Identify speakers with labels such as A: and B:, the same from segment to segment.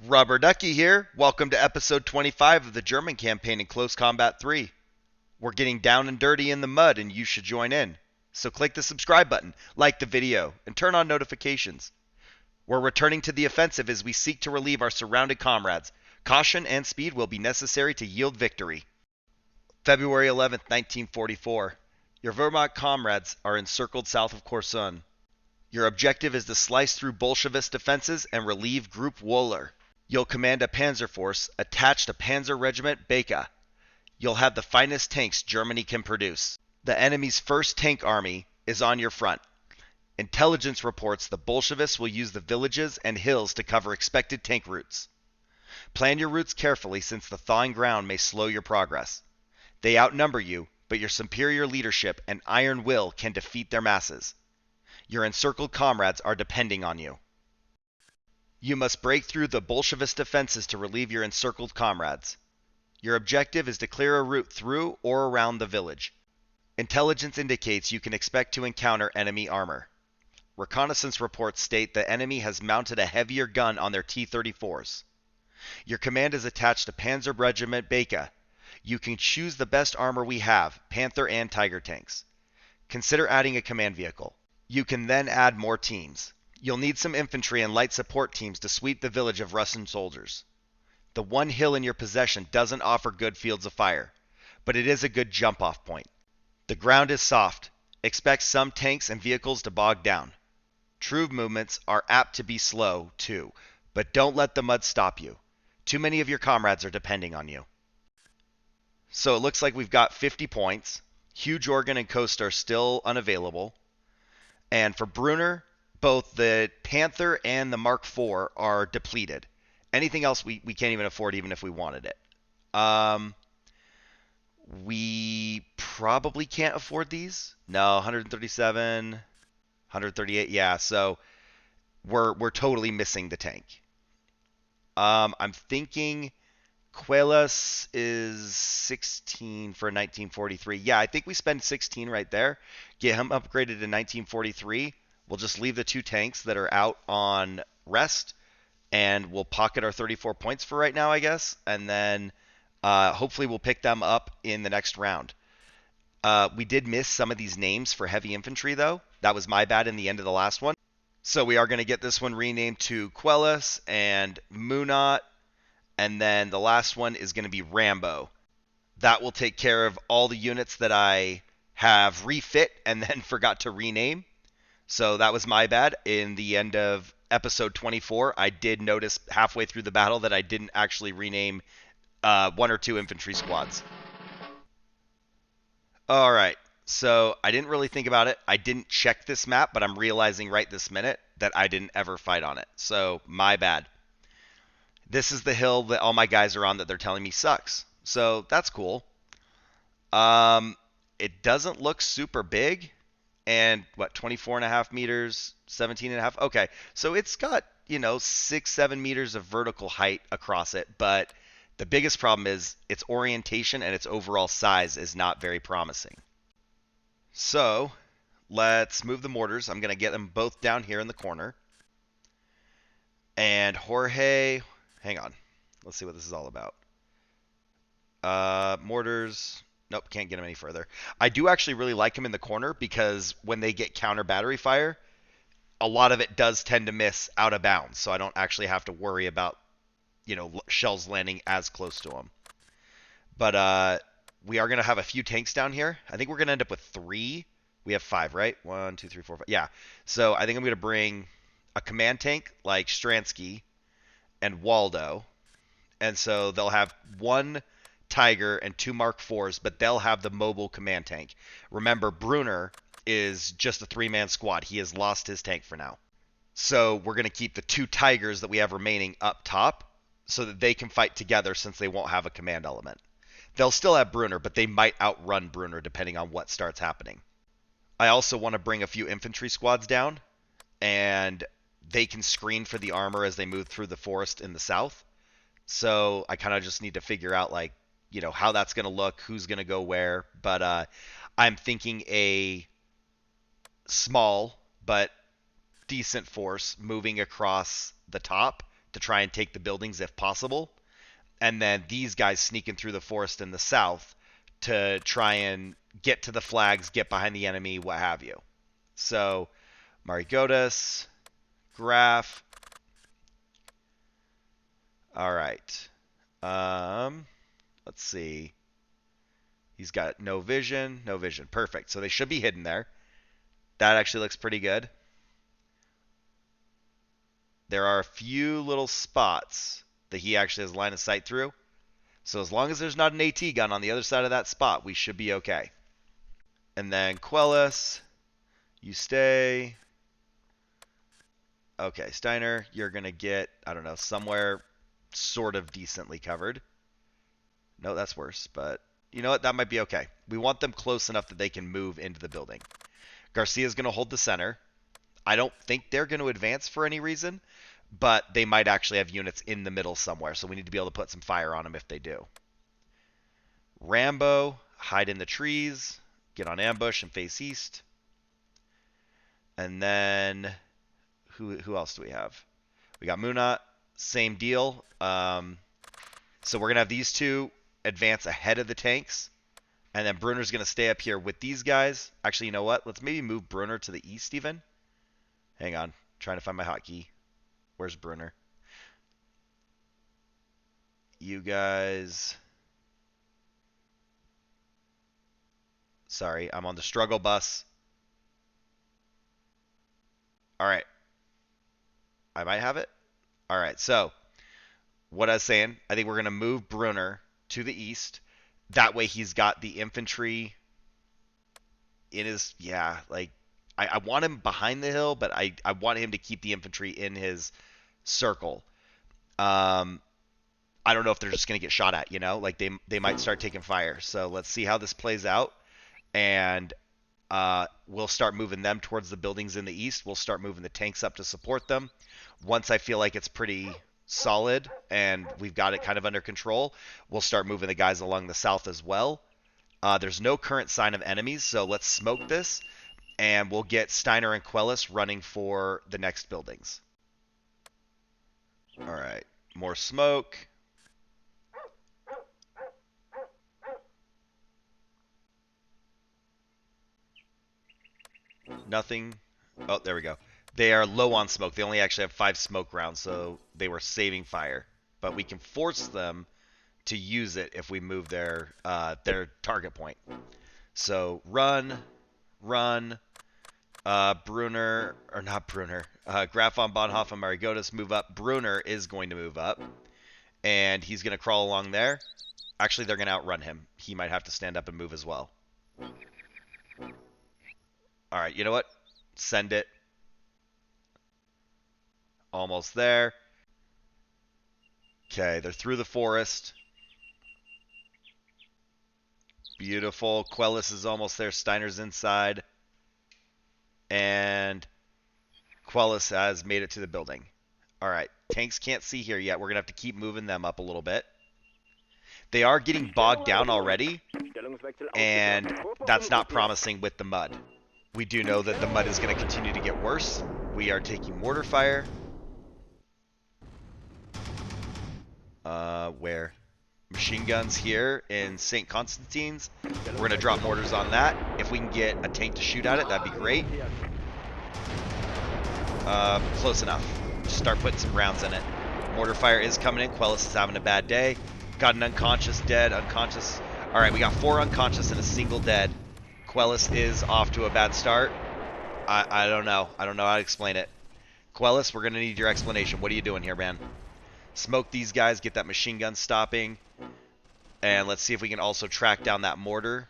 A: Rubber Ducky here. Welcome to episode 25 of the German campaign in Close Combat 3. We're getting down and dirty in the mud and you should join in. So click the subscribe button, like the video, and turn on notifications. We're returning to the offensive as we seek to relieve our surrounded comrades. Caution and speed will be necessary to yield victory. February 11th, 1944. Your Wehrmacht comrades are encircled south of Korsun. Your objective is to slice through Bolshevist defenses and relieve Group Wohler. You'll command a panzer force attached to Panzer Regiment Beka. You'll have the finest tanks Germany can produce. The enemy's first tank army is on your front. Intelligence reports the Bolshevists will use the villages and hills to cover expected tank routes. Plan your routes carefully since the thawing ground may slow your progress. They outnumber you, but your superior leadership and iron will can defeat their masses. Your encircled comrades are depending on you. You must break through the Bolshevist defenses to relieve your encircled comrades. Your objective is to clear a route through or around the village. Intelligence indicates you can expect to encounter enemy armor. Reconnaissance reports state the enemy has mounted a heavier gun on their T-34s. Your command is attached to Panzer Regiment Beka. You can choose the best armor we have, Panther and Tiger tanks. Consider adding a command vehicle. You can then add more teams. You'll need some infantry and light support teams to sweep the village of Russian soldiers. The one hill in your possession doesn't offer good fields of fire, but it is a good jump-off point. The ground is soft. Expect some tanks and vehicles to bog down. True movements are apt to be slow, too, but don't let the mud stop you. Too many of your comrades are depending on you. So it looks like we've got 50 points. Huge Organ and Coast are still unavailable. And for Brunner, both the Panther and the Mark IV are depleted. Anything else we can't even afford even if we wanted it. We probably can't afford these. No, 137, 138. Yeah, so we're totally missing the tank. I'm thinking Quelas is 16 for 1943. Yeah, I think we spend 16 right there. Get him upgraded to 1943. We'll just leave the two tanks that are out on rest, and we'll pocket our 34 points for right now, I guess. And then hopefully we'll pick them up in the next round. We did miss some of these names for heavy infantry, though. That was my bad in the end of the last one. So we are going to get this one renamed to Quelas and Munat. And then the last one is going to be Rambo. That will take care of all the units that I have refit and then forgot to rename. So that was my bad. In the end of episode 24, I did notice halfway through the battle that I didn't actually rename one or two infantry squads. All right. So I didn't really think about it. I didn't check this map, but I'm realizing right this minute that I didn't ever fight on it. So my bad. This is the hill that all my guys are on that they're telling me sucks. So that's cool. It doesn't look super big. And what, 24.5 meters, 17.5? Okay, so it's got, 6-7 meters of vertical height across it. But the biggest problem is its orientation and its overall size is not very promising. So let's move the mortars. I'm going to get them both down here in the corner. And Jorge, hang on. Let's see what this is all about. Mortars. Nope, can't get them any further. I do actually really like them in the corner because when they get counter battery fire, a lot of it does tend to miss out of bounds. So I don't actually have to worry about, shells landing as close to them. But we are going to have a few tanks down here. I think we're going to end up with 3. We have 5, right? 1, 2, 3, 4, 5. Yeah. So I think I'm going to bring a command tank like Stransky and Waldo. And so they'll have 1 Tiger and 2 Mark IVs, but they'll have the mobile command tank. Remember, Brunner is just a 3-man squad. He has lost his tank for now. So we're going to keep the 2 Tigers that we have remaining up top so that they can fight together since they won't have a command element. They'll still have Brunner, but they might outrun Brunner depending on what starts happening. I also want to bring a few infantry squads down, and they can screen for the armor as they move through the forest in the south. So I kind of just need to figure out, how that's going to look, who's going to go where. But I'm thinking a small but decent force moving across the top to try and take the buildings if possible. And then these guys sneaking through the forest in the south to try and get to the flags, get behind the enemy, what have you. So, Marigotas, Graph. All right. Let's see. He's got no vision, no vision. Perfect. So they should be hidden there. That actually looks pretty good. There are a few little spots that he actually has line of sight through. So as long as there's not an AT gun on the other side of that spot, we should be okay. And then Quellis, you stay. Okay, Steiner, you're going to get, I don't know, somewhere sort of decently covered. No, that's worse, but you know what? That might be okay. We want them close enough that they can move into the building. Garcia's going to hold the center. I don't think they're going to advance for any reason, but they might actually have units in the middle somewhere, so we need to be able to put some fire on them if they do. Rambo, hide in the trees, get on ambush and face east. And then, who else do we have? We got Munat, same deal. So we're going to have these two advance ahead of the tanks. And then Brunner's going to stay up here with these guys. Actually, you know what? Let's maybe move Brunner to the east even. Hang on. Trying to find my hotkey. Where's Brunner? You guys... Sorry, I'm on the struggle bus. All right. I might have it. All right, so what I was saying, I think we're going to move Brunner to the east. That way he's got the infantry in his, yeah, like, I want him behind the hill, but I want him to keep the infantry in his circle. I don't know if they're just going to get shot at, you know? Like, they might start taking fire. So let's see how this plays out. And we'll start moving them towards the buildings in the east. We'll start moving the tanks up to support them. Once I feel like it's pretty solid and we've got it kind of under control, we'll start moving the guys along the south as well. There's no current sign of enemies, so let's smoke this, and we'll get Steiner and Quellis running for the next buildings. All right, more smoke. Nothing. Oh, there we go. They are low on smoke. They only actually have 5 smoke rounds, so they were saving fire. But we can force them to use it if we move their target point. So run. Brunner, or not Brunner. Graf von Bonhoff and Marigotas move up. Brunner is going to move up, and he's going to crawl along there. Actually, they're going to outrun him. He might have to stand up and move as well. All right, you know what? Send it. Almost there. Okay, they're through the forest. Beautiful. Quellis is almost there. Steiner's inside. And Quellis has made it to the building. All right, tanks can't see here yet. We're going to have to keep moving them up a little bit. They are getting bogged down already, and that's not promising with the mud. We do know that the mud is going to continue to get worse. We are taking mortar fire. Where? Machine guns here in St. Constantine's. We're going to drop mortars on that. If we can get a tank to shoot at it, that'd be great. Close enough. Just start putting some rounds in it. Mortar fire is coming in. Quellis is having a bad day. Got an unconscious, dead, unconscious. All right, we got 4 unconscious and a single dead. Quellis is off to a bad start. I don't know. I don't know how to explain it. Quellis, we're going to need your explanation. What are you doing here, man? Smoke these guys, get that machine gun stopping. And let's see if we can also track down that mortar.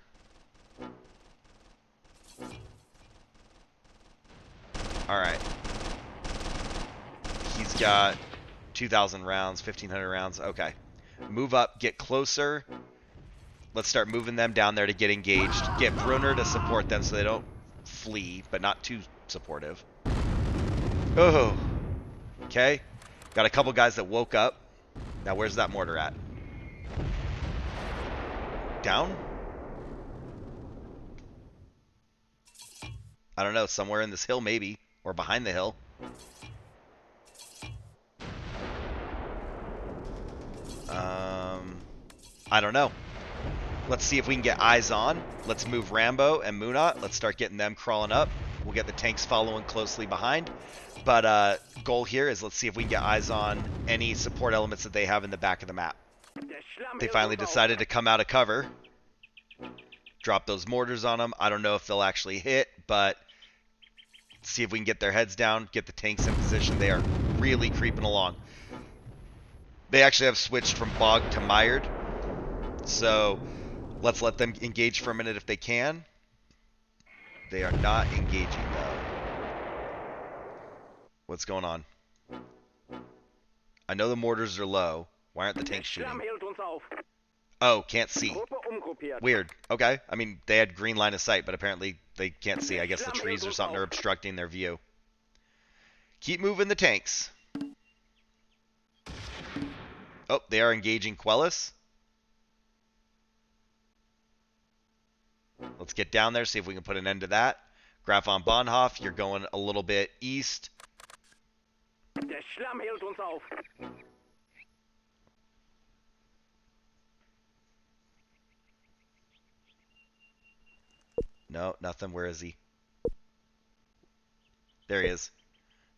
A: Alright. He's got 2,000 rounds, 1,500 rounds. Okay. Move up, get closer. Let's start moving them down there to get engaged. Get Brunner to support them so they don't flee, but not too supportive. Oh. Okay. Got a couple guys that woke up. Now, where's that mortar at? Down? I don't know. Somewhere in this hill, maybe. Or behind the hill. I don't know. Let's see if we can get eyes on. Let's move Rambo and Munat. Let's start getting them crawling up. We'll get the tanks following closely behind. But goal here is let's see if we can get eyes on any support elements that they have in the back of the map. They finally decided to come out of cover. Drop those mortars on them. I don't know if they'll actually hit, but see if we can get their heads down, get the tanks in position. They are really creeping along. They actually have switched from bogged to mired. So let's let them engage for a minute if they can. They are not engaging though. What's going on? I know the mortars are low. Why aren't the tanks shooting? Oh, can't see. Weird. Okay. I mean, they had green line of sight, but apparently they can't see. I guess the trees or something are obstructing their view. Keep moving the tanks. Oh, they are engaging Quellis. Let's get down there, see if we can put an end to that. Graf von Bonhoff, you're going a little bit east. No, nothing. Where is he? There he is.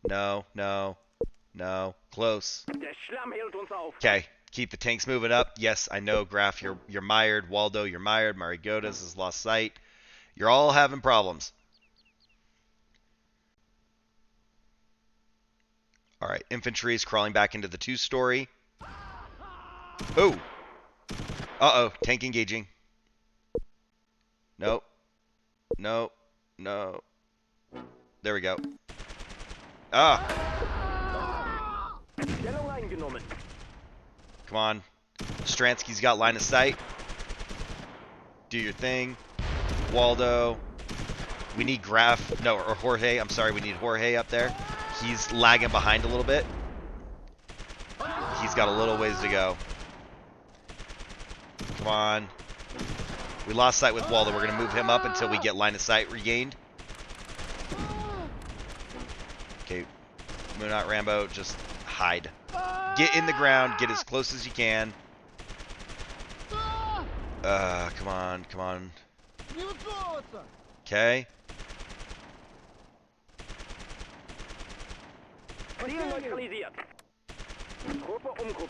A: No, no, no. Close. Okay, keep the tanks moving up. Yes, I know, Graf, you're mired. Waldo, you're mired. Marigotas has lost sight. You're all having problems. All right, infantry is crawling back into the two-story. Oh. Uh-oh, tank engaging. Nope. No. No. There we go. Ah. Come on. Stransky's got line of sight. Do your thing. Waldo. We need Graf. No, or Jorge. I'm sorry, we need Jorge up there. He's lagging behind a little bit. He's got a little ways to go. Come on. We lost sight with Waldo. We're going to move him up until we get line of sight regained. Okay. Munat, Rambo, just hide. Get in the ground. Get as close as you can. Come on. Come on. Okay.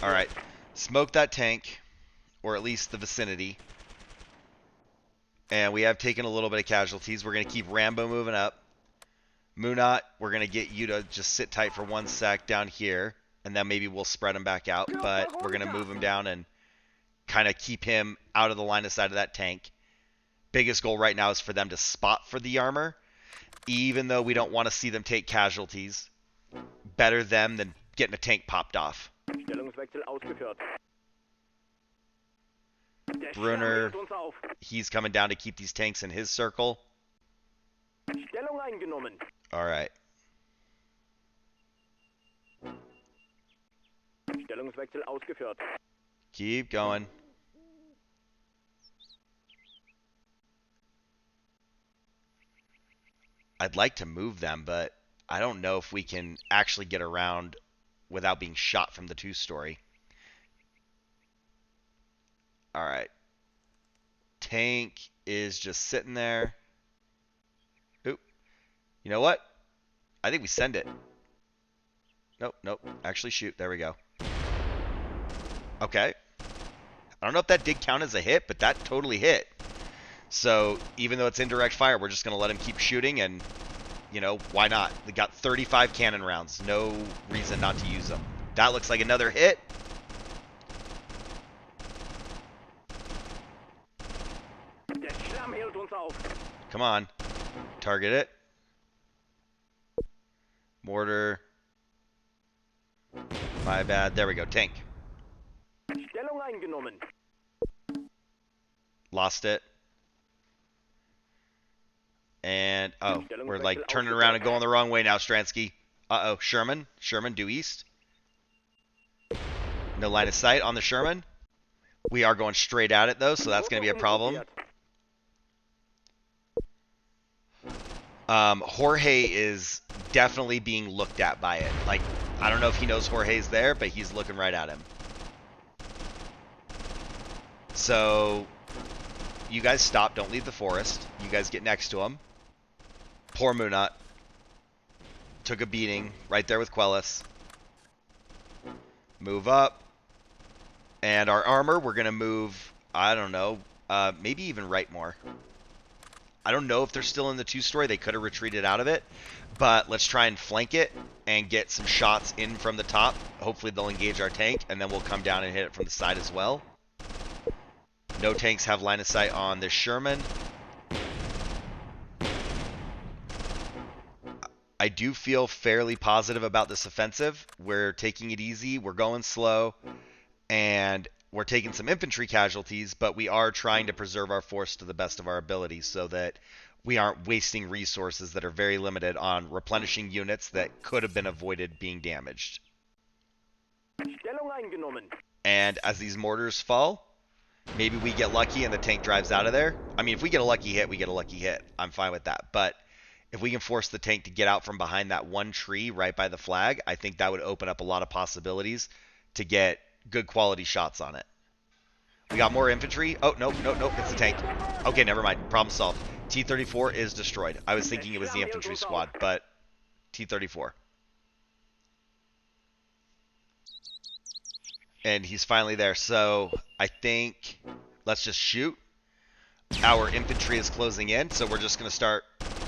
A: Alright. Smoke that tank. Or at least the vicinity. And we have taken a little bit of casualties. We're going to keep Rambo moving up. Munat, we're going to get you to just sit tight for 1 sec down here. And then maybe we'll spread him back out. But we're going to move him down and kind of keep him out of the line of sight of that tank. Biggest goal right now is for them to spot for the armor. Even though we don't want to see them take casualties. Better them than getting a tank popped off. Brunner, he's coming down to keep these tanks in his circle. Alright. Keep going. I'd like to move them, but I don't know if we can actually get around without being shot from the two-story. Alright. Tank is just sitting there. Oop. You know what? I think we send it. Nope, nope. Actually, shoot. There we go. Okay. I don't know if that did count as a hit, but that totally hit. So, even though it's indirect fire, we're just going to let him keep shooting, and, you know, why not? They got 35 cannon rounds. No reason not to use them. That looks like another hit. Come on. Target it. Mortar. My bad. There we go. Tank. Lost it. And, oh, we're like turning around and going the wrong way now, Stransky. Uh-oh, Sherman. Sherman, due east. No line of sight on the Sherman. We are going straight at it, though, so that's going to be a problem. Jorge is definitely being looked at by it. Like, I don't know if he knows Jorge's there, but he's looking right at him. So you guys stop. Don't leave the forest. You guys get next to him. Poor Moonot. Took a beating right there with Quellis. Move up. And our armor, we're going to move, I don't know, maybe even right more. I don't know if they're still in the 2-story. They could have retreated out of it. But let's try and flank it and get some shots in from the top. Hopefully they'll engage our tank, and then we'll come down and hit it from the side as well. No tanks have line of sight on this Sherman. I do feel fairly positive about this offensive. We're taking it easy. We're going slow. And we're taking some infantry casualties, but we are trying to preserve our force to the best of our ability so that we aren't wasting resources that are very limited on replenishing units that could have been avoided being damaged. And as these mortars fall, maybe we get lucky and the tank drives out of there. I mean, if we get a lucky hit, we get a lucky hit. I'm fine with that. But if we can force the tank to get out from behind that one tree right by the flag, I think that would open up a lot of possibilities to get good quality shots on it. We got more infantry. Oh, nope, it's the tank. Okay, never mind. Problem solved. T-34 is destroyed. I was thinking it was the infantry squad, but T-34. And he's finally there. So I think let's just shoot. Our infantry is closing in, so we're just going to start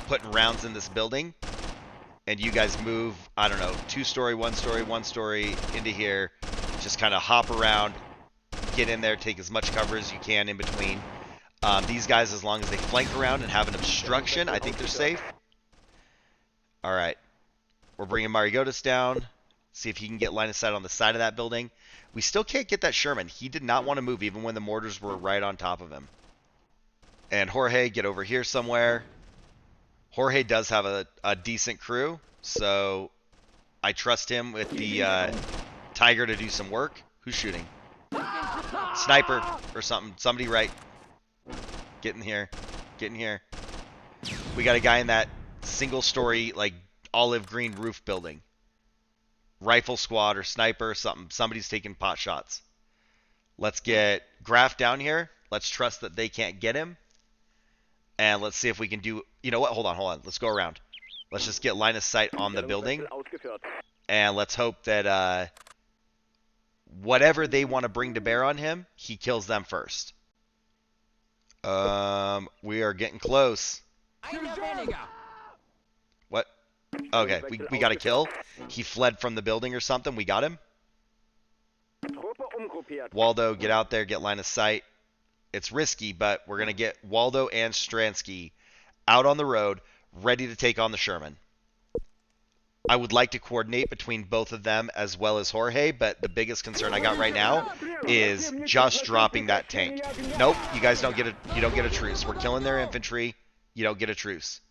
A: putting rounds in this building. And you guys move, I don't know, 2-story, 1-story, 1-story into here. Just kind of hop around, get in there, take as much cover as you can in between. These guys, as long as they flank around and have an obstruction, I think they're safe. All right. We're bringing Marigotis down. See if he can get line of sight on the side of that building. We still can't get that Sherman. He did not want to move, even when the mortars were right on top of him. And Jorge, get over here somewhere. Jorge does have a decent crew, so I trust him with the Tiger to do some work. Who's shooting? Sniper or something. Somebody right. Get in here. Get in here. We got a guy in that single-story, like, olive green roof building. Rifle squad or sniper or something. Somebody's taking pot shots. Let's get Graf down here. Let's trust that they can't get him. And let's see if we can do... You know what? Hold on. Let's go around. Let's just get line of sight on the building. And let's hope that whatever they want to bring to bear on him, he kills them first. We are getting close. What? Okay, we got a kill. He fled from the building or something. We got him. Waldo, get out there, get line of sight. It's risky, but we're going to get Waldo and Stransky out on the road, ready to take on the Sherman. I would like to coordinate between both of them as well as Jorge, but the biggest concern I got right now is just dropping that tank. Nope, you guys don't get a truce. We're killing their infantry. You don't get a truce.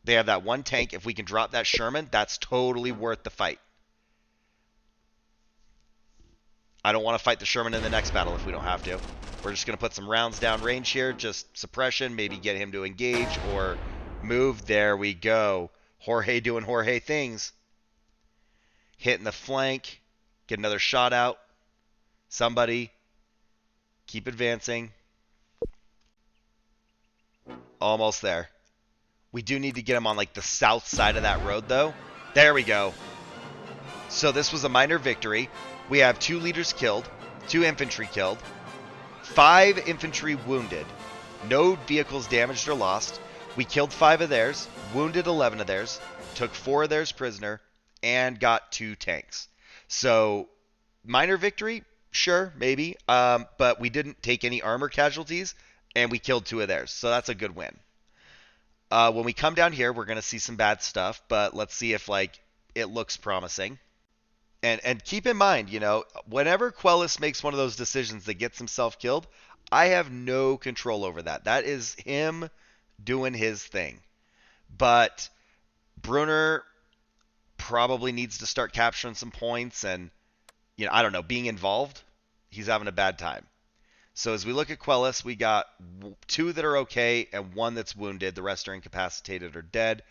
A: They have that one tank. If we can drop that Sherman, that's totally worth the fight. I don't want to fight the Sherman in the next battle if we don't have to. We're just going to put some rounds down range here, just suppression, maybe get him to engage or move. There we go. Jorge doing Jorge things. Hitting the flank. Get another shot out. Somebody. Keep advancing. Almost there. We do need to get him on like the south side of that road though. There we go. So this was a minor victory. We have 2 leaders killed, 2 infantry killed, 5 infantry wounded, no vehicles damaged or lost. We killed 5 of theirs, wounded 11 of theirs, took 4 of theirs prisoner, and got 2 tanks. So, minor victory? Sure, maybe. But we didn't take any armor casualties, and we killed 2 of theirs. So that's a good win. When we come down here, we're going to see some bad stuff, but let's see if, like, it looks promising. And keep in mind, you know, whenever Quellis makes one of those decisions that gets himself killed, I have no control over that. That is him doing his thing. But Brunner probably needs to start capturing some points and, you know, I don't know, being involved. He's having a bad time. So as we look at Quellis, we got 2 that are okay and 1 that's wounded. The rest are incapacitated or dead.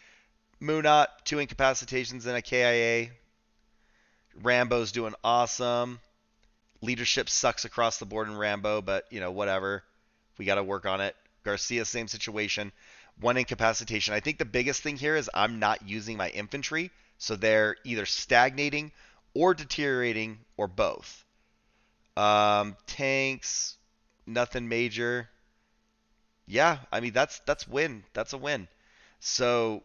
A: Moonot, 2 incapacitations and a KIA. Rambo's doing awesome. Leadership sucks across the board in Rambo, but whatever. We got to work on it. Garcia, same situation. One incapacitation. I think the biggest thing here is I'm not using my infantry, so they're either stagnating or deteriorating or both. Tanks, nothing major. Yeah, I mean that's win. That's a win. So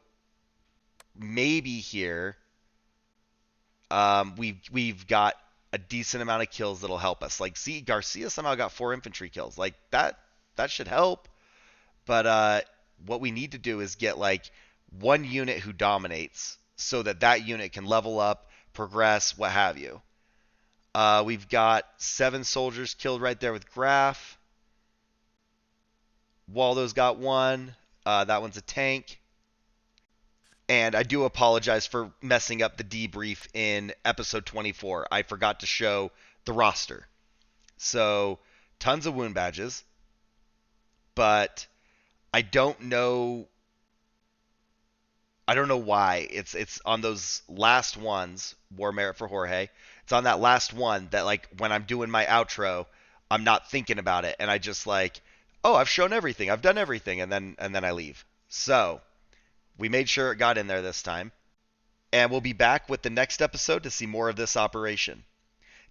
A: maybe here we've got a decent amount of kills that'll help us. Like, see, Garcia somehow got 4 infantry kills. Like that should help. But what we need to do is get like one unit who dominates, so that that unit can level up, progress, what have you. We've got 7 soldiers killed right there with Graf. Waldo's got one. That one's a tank. And I do apologize for messing up the debrief in episode 24. I forgot to show the roster. So, tons of wound badges, but I don't know why. It's on those last ones, War Merit for Jorge. It's on that last one that, like, when I'm doing my outro, I'm not thinking about it and I just like, "Oh, I've shown everything. I've done everything." And then I leave. So, we made sure it got in there this time. And we'll be back with the next episode to see more of this operation.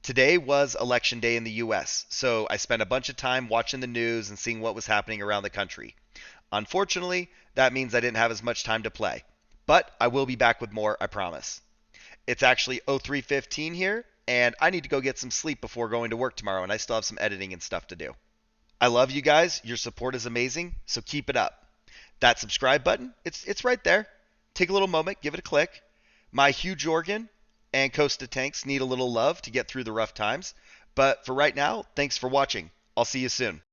A: Today was election day in the US, so I spent a bunch of time watching the news and seeing what was happening around the country. Unfortunately, that means I didn't have as much time to play. But I will be back with more, I promise. It's actually 03:15 here, and I need to go get some sleep before going to work tomorrow, and I still have some editing and stuff to do. I love you guys. Your support is amazing, so keep it up. That subscribe button, it's right there. Take a little moment, give it a click. My huge organ and Costa tanks need a little love to get through the rough times. But for right now, thanks for watching. I'll see you soon.